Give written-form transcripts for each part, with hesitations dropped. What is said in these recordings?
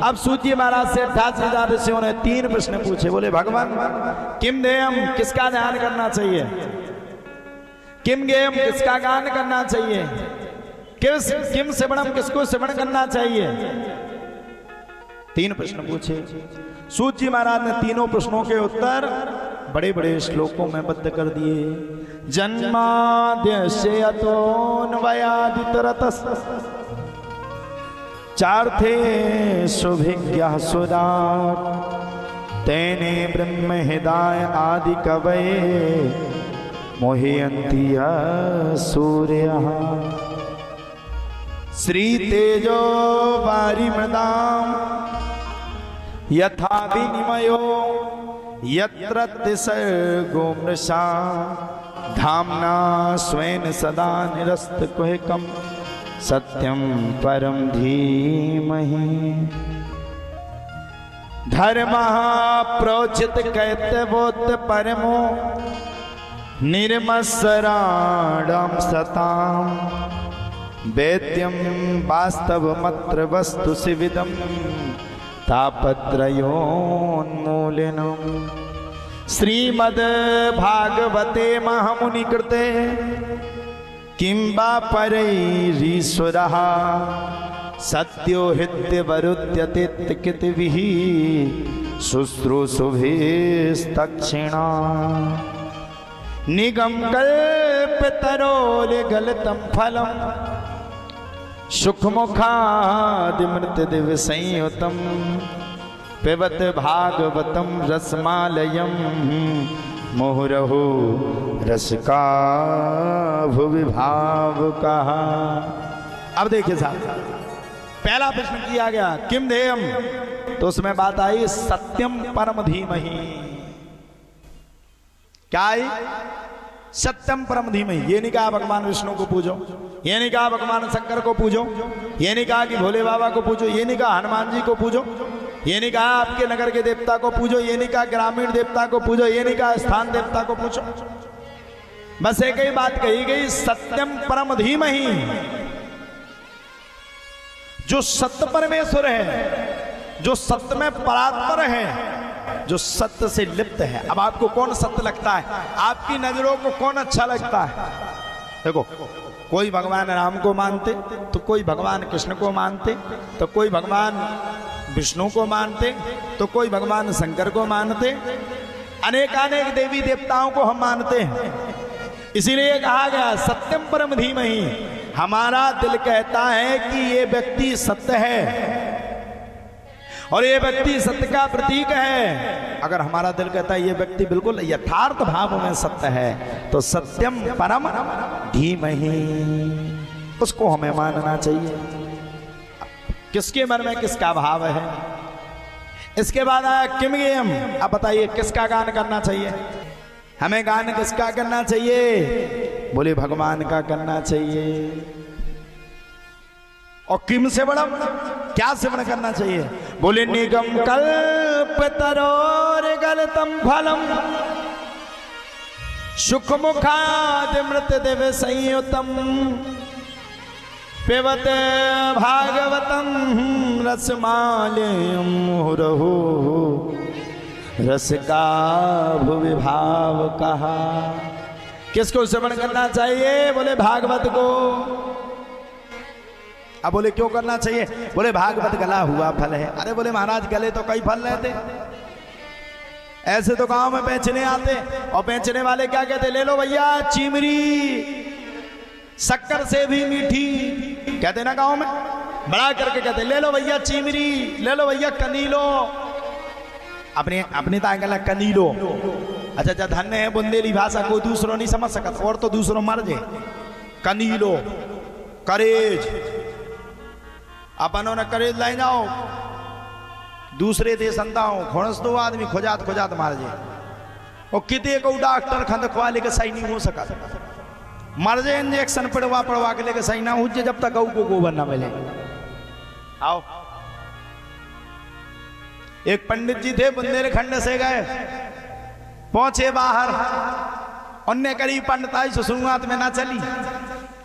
अब सूत जी महाराज से 88,000 ऋषियों ने 3 प्रश्न पूछे। बोले भगवान किम देयम, किसका ध्यान करना चाहिए? किम गेयम, किसका गान करना चाहिए? किम श्रवणम, किसको श्रवण करना चाहिए? 3 प्रश्न पूछे। सूत जी महाराज ने तीनों प्रश्नों के उत्तर बड़े बड़े श्लोकों में बद्ध कर दिए। जन्माद्यस्य यतोऽन्वयादितरतः चार्थे सुभिज्ञः सुराट् तेने ब्रह्म हृदय आदि कवये मोहयन्ति सूर्यः श्री तेजो वारिमृदाम् यथा विनिमयो यत्र तिसर्गो मृषा धाम्ना स्वेन सदा निरस्तकुहकम् सत्यं परम धीमहि। धर्मः प्रोचित कैतवोत परमो निर्मत्सराणां सताम् वेद्यं वास्तवमत्र वस्तु शिविदम् तापत्रयोन्मूलनम्। श्रीमद् भागवते महामुनि कृते किं वा परैरीश्वरः सत्यो हृद्यवरुध्यतीत्यकृतिभिः शुश्रूषुभिस्तक्षिणा निगम कल्पतरोर्गलितं फलम् सुखमुखादिमृतदिव्य संयुतं पिबत भागवतं रसमालयं मुहुरहु रसिका भुवि भावुकाः। अब देखिए साहब, पहला प्रश्न किया गया किम ध्येयम, तो उसमें बात आई सत्यम परम धीमहि। क्या आई? सत्यम परम धीमहि। ये नहीं कहा भगवान विष्णु को पूजो, ये नहीं कहा भगवान शंकर को पूजो, ये नहीं कहा कि भोले बाबा को पूजो, ये नहीं कहा हनुमान जी को पूजो, ये नहीं कहा आपके नगर के देवता को पूजो, ये नहीं कहा ग्रामीण देवता को पूजो, ये नहीं कहा स्थान देवता को पूजो। बस एक ही बात कही गई सत्यम परम धीमहि। जो सत्य परमेश्वर है, जो सत्य में परात्पर है, जो सत्य से लिप्त है। अब आपको कौन सत्य लगता है? आपकी नजरों को कौन अच्छा लगता है? देखो, कोई भगवान राम को मानते तो कोई भगवान कृष्ण को मानते, तो कोई भगवान विष्णु को मानते, तो कोई भगवान शंकर को मानते। अनेकानेक देवी देवताओं को हम मानते हैं। इसीलिए कहा गया सत्यम परम धीमहि। हमारा दिल कहता है कि ये व्यक्ति सत्य है और ये व्यक्ति सत्य का प्रतीक है। अगर हमारा दिल कहता है ये व्यक्ति बिल्कुल यथार्थ भाव में सत्य है, तो सत्यम परम धीमहि, उसको हमें मानना चाहिए। किसके मन में किसका भाव है। इसके बाद आया किम गेयम। अब बताइए किसका गान करना चाहिए? हमें गान किसका करना चाहिए? बोले भगवान का करना चाहिए। और किम श्रवणम, क्या श्रवण करना चाहिए? बोले निगम कल्पतरोर्गलितं फलम् सुखमुखादिमृतदिव्य संयुतं पिबत भागवतं रसमालयं मुहुरहु रसिका भुवि भावुकाः। किसको श्रवण करना चाहिए? बोले भागवत को। अब बोले क्यों करना चाहिए? बोले भागवत गला हुआ फल है। अरे बोले महाराज गले तो कई फल रहते, ऐसे तो गांव में बेचने आते और बेचने वाले क्या कहते? ले लो भैया चीमरी, शक्कर से भी मीठी, कहते ना गांव में, बड़ा करके कहते ले लो भैया चीमरी, ले लो भैया कनीलो। अपनी ताकला कनीलो। अच्छा अच्छा, धन्य है बुंदेली भाषा, कोई दूसरों नहीं समझ सकता और तो दूसरों मर जाए। कनीलो, करेज, अपनों ने करेज लाई जाओ, दूसरे देश अंदाओ खोणस दो आदमी खोजात खोजात मार जाए। और कितने को डॉक्टर खंड खवा लेके सही नहीं हो सका, मर जाए इंजेक्शन पड़वा पड़वा के लेके सही ना हो जाए, जब तक गऊ को गोबर ना मिले। आओ, एक पंडित जी थे, बुंदेलखंड से गए, पहुंचे बाहर, उनने करीब पंडिताई शुरुआत में ना चली,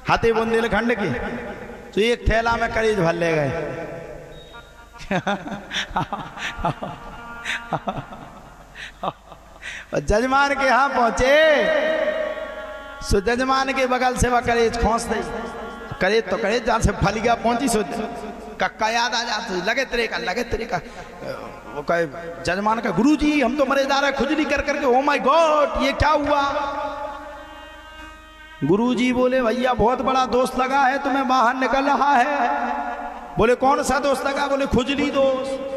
हाथे बुंदेलखंड के, तो एक थैला में करीज भर ले गए। जजमान के यहाँ पहुंचे, सो जजमान के बगल से वह करेज खोस दे, करेज तो करेज जहाँ से फल गया पहुंची, सो कक्का याद आ जाते, लगे तेरे का वो कहे जजमान का, गुरुजी हम तो मरे जा रहे खुजली कर करके, ओ माय गॉड ये क्या हुआ। गुरुजी बोले भैया बहुत बड़ा दोस्त लगा है तुम्हें, बाहर निकल रहा है। बोले कौन सा दोस्त लगा? बोले खुजली दोस्त।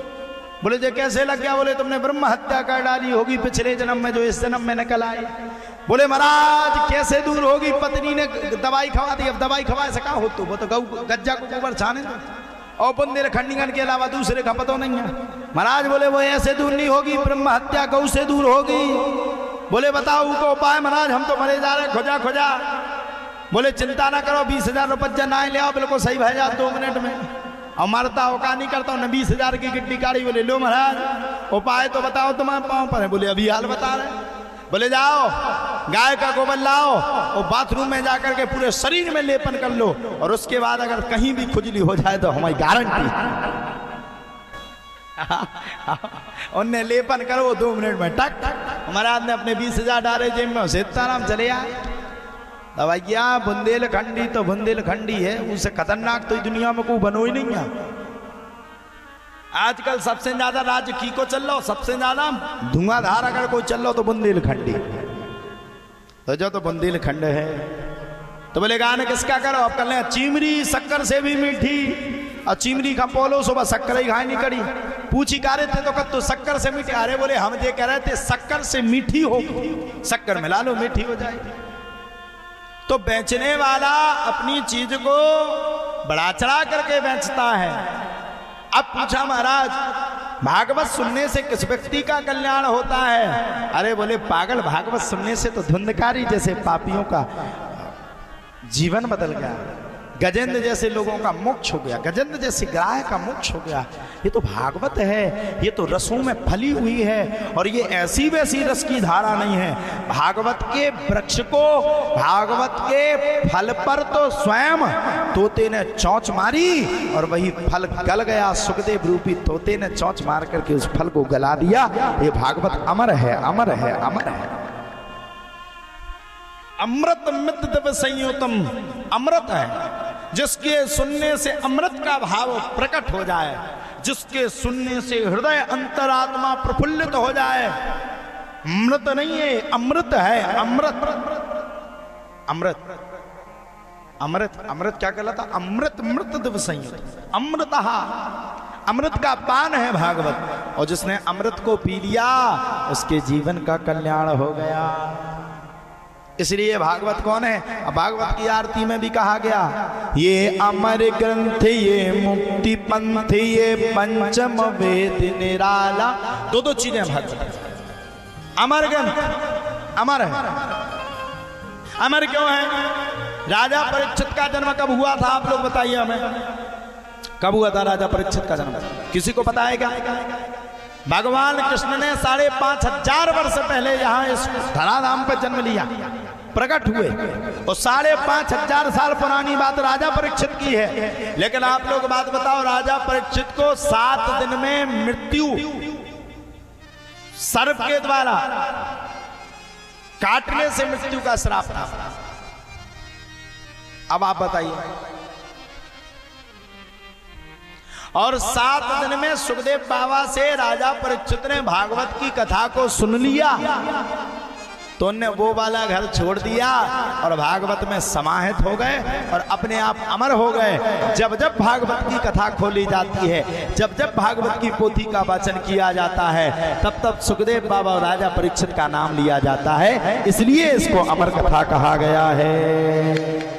बोले जे कैसे लग गया? बोले तुमने ब्रह्म हत्या कर डाली होगी पिछले जन्म में जो इस जन्म में निकल आई। बोले महाराज कैसे दूर होगी, पत्नी ने दवाई खवा दी, अब दवाई खवाए से कहा हो तू, वो तो गौ गज्जा को गोबर छाने दो और बुंदेलखंडीगण के अलावा दूसरे का पता नहीं है। महाराज बोले वो ऐसे दूर नहीं होगी, ब्रह्म हत्या गौ से दूर होगी। बोले बताओ को उपाय। महाराज हम तो मरे जा रहे खोजा खोजा। बोले चिंता ना करो, 20,000 रुपया ना ले आओ, बिल्कुल सही भै जा 2 मिनट में। और मरता हो का नहीं करता हूँ न 20,000 की गिट्टी काढ़ी। बोले लो महाराज उपाय तो बताओ तुम्हारे पाँव पर है। बोले अभी हाल बता रहे। बोले जाओ गाय का गोबर लाओ और बाथरूम में जाकर के पूरे शरीर में लेपन कर लो, और उसके बाद अगर कहीं भी खुजली हो जाए तो हमारी गारंटी। उनने लेपन करो 2 मिनट में टक। महाराज ने अपने 20,000 डाले जेब में, सीताराम चले आए। दवाइया बुंदेलखंडी तो बुंदेलखंडी है, उससे खतरनाक तो दुनिया में कोई बनो ही नहीं है। आजकल सबसे ज्यादा राज्य की को चल रहा, सबसे ज्यादा धुआंधार अगर कोई चल रहा तो बुंदेलखंडी। तो जो तो बुंदेलखंड है तो बोले गाने किसका करो? अब कर ले चीमरी शक्कर से भी मीठी, और चीमरी का पोलो सुबह शक्कर ही घाय नहीं करी। पूछी का रहे थे तो कब तो शक्कर से मीठी। अरे बोले हम ये कह रहे थे शक्कर से मीठी हो, शक्कर मिला लो मीठी हो जाएगी। तो बेचने वाला अपनी चीज को बढ़ा चढ़ा करके बेचता है। अब पूछा महाराज भागवत सुनने से किस व्यक्ति का कल्याण होता है? अरे बोले पागल, भागवत सुनने से तो धुंधकारी जैसे पापियों का जीवन बदल गया, गजेंद्र जैसे लोगों का मोक्ष हो गया, गजेंद्र जैसे ग्राह का मोक्ष हो गया। ये तो भागवत है, ये तो रसों में फली हुई है, और ये ऐसी वैसी रस की धारा नहीं है। भागवत के वृक्ष को, भागवत के फल पर तो स्वयं तोते ने चोंच मारी और वही फल गल गया। सुखदेव रूपी तोते ने चोंच मार करके उस फल को गला दिया। ये भागवत अमर है, अमर है, अमर है। अमृत मित दिव्य संयुतम, अमृत है जिसके सुनने से अमृत का भाव प्रकट हो जाए, जिसके सुनने से हृदय अंतरात्मा प्रफुल्लित हो जाए। अमृत नहीं है, अमृत है, अमृत अमृत अमृत अमृत क्या कहलाता? अमृत मृत दिव्य संयुक्त, अमृत अमृत का पान है भागवत, और जिसने अमृत को पी लिया उसके जीवन का कल्याण हो गया। इसलिए भागवत कौन है? अब भागवत की आरती में भी कहा गया, ये अमर ग्रंथ, ये मुक्ति पंथ, ये पंचम वेद निराला। 2 चीजें भागवत। अमर ग्रंथ अमर है। अमर क्यों है? राजा परीक्षित का जन्म कब हुआ था? आप लोग बताइए हमें, कब हुआ था राजा परीक्षित का जन्म? किसी को पता है क्या? भगवान कृष्ण ने 5,500 वर्ष पहले यहाँ इस धराधाम पर जन्म लिया, प्रकट हुए, और 5,500 साल पुरानी बात राजा परीक्षित की है। लेकिन आप लोग बात बताओ, राजा परीक्षित को 7 दिन में मृत्यु सर्प के द्वारा काटने से मृत्यु का श्राप था। अब आप बताइए, और 7 दिन में सुखदेव बाबा से राजा परीक्षित ने भागवत की कथा को सुन लिया, तो उनने वो वाला घर छोड़ दिया और भागवत में समाहित हो गए और अपने आप अमर हो गए। जब जब भागवत की कथा खोली जाती है, जब जब भागवत की पोथी का वाचन किया जाता है, तब तब सुखदेव बाबा और राजा परीक्षित का नाम लिया जाता है। इसलिए इसको अमर कथा कहा गया है।